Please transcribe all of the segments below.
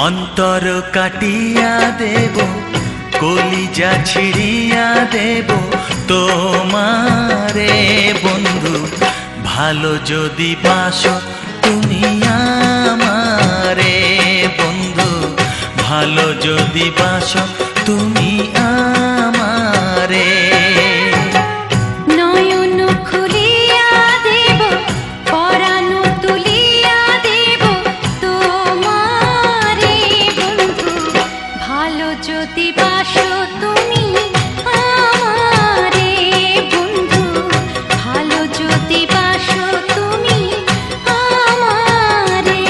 অন্তর কাটিয়া দেব, কলিজা ছিড়িয়া দেব তোমারে বন্ধু, ভালো যদি বাসো তুমি আমারে বন্ধু, ভালো যদি বাসো তুমি আমারে। নয়ন খুলিয়া দেব, পরাণ তুলিয়া দেব তোমারে বন্ধু, ভালো যদি বাসো তুমি আমারে বন্ধু, ভালো যদি বাসো তুমি আমারে।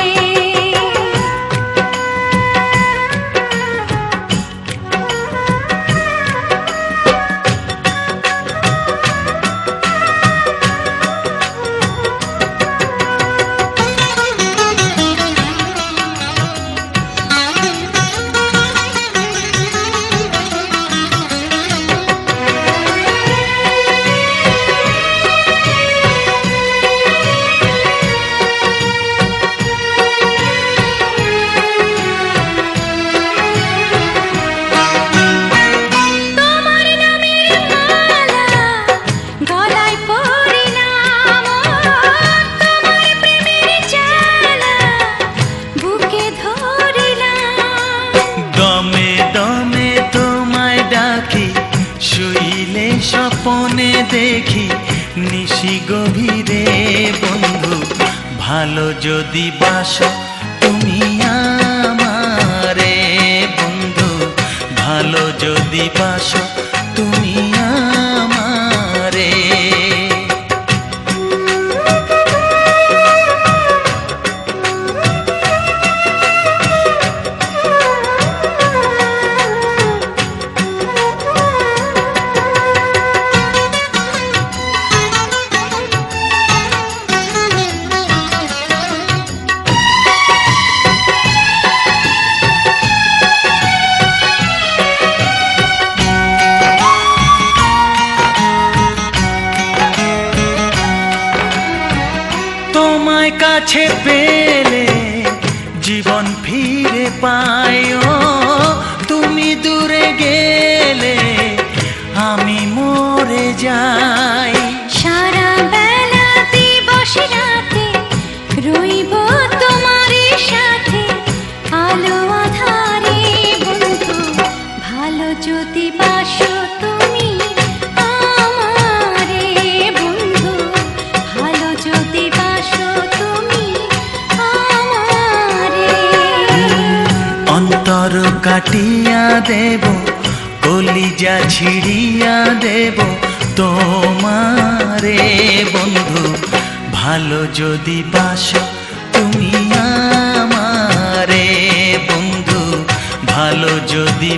স্বপনে দেখি নিশি গভীরে বন্ধু, ভালো যদি বাসো তুমি আমারে বন্ধু, ভালো যদি বাসো তুমি আমারে। তোমায় কাছে পেলে জীবন ফিরে পাই, তুমি দূরে গেলে আমি মরে যাই। সারা বেলা দিবস রাতে রইব তোমার সাথে, আলো আধারে বন্ধু, ভালো যদি বাসো তুমি আমারে বন্ধু, ভালো যদি বাসো তুমি আমারে। অন্তর কাটিয়া দেব, কলিজা ছিড়িয়া দেব তোমারে বন্ধু, ভালো যদি বাসো তুমি আমারে বন্ধু, ভালো যদি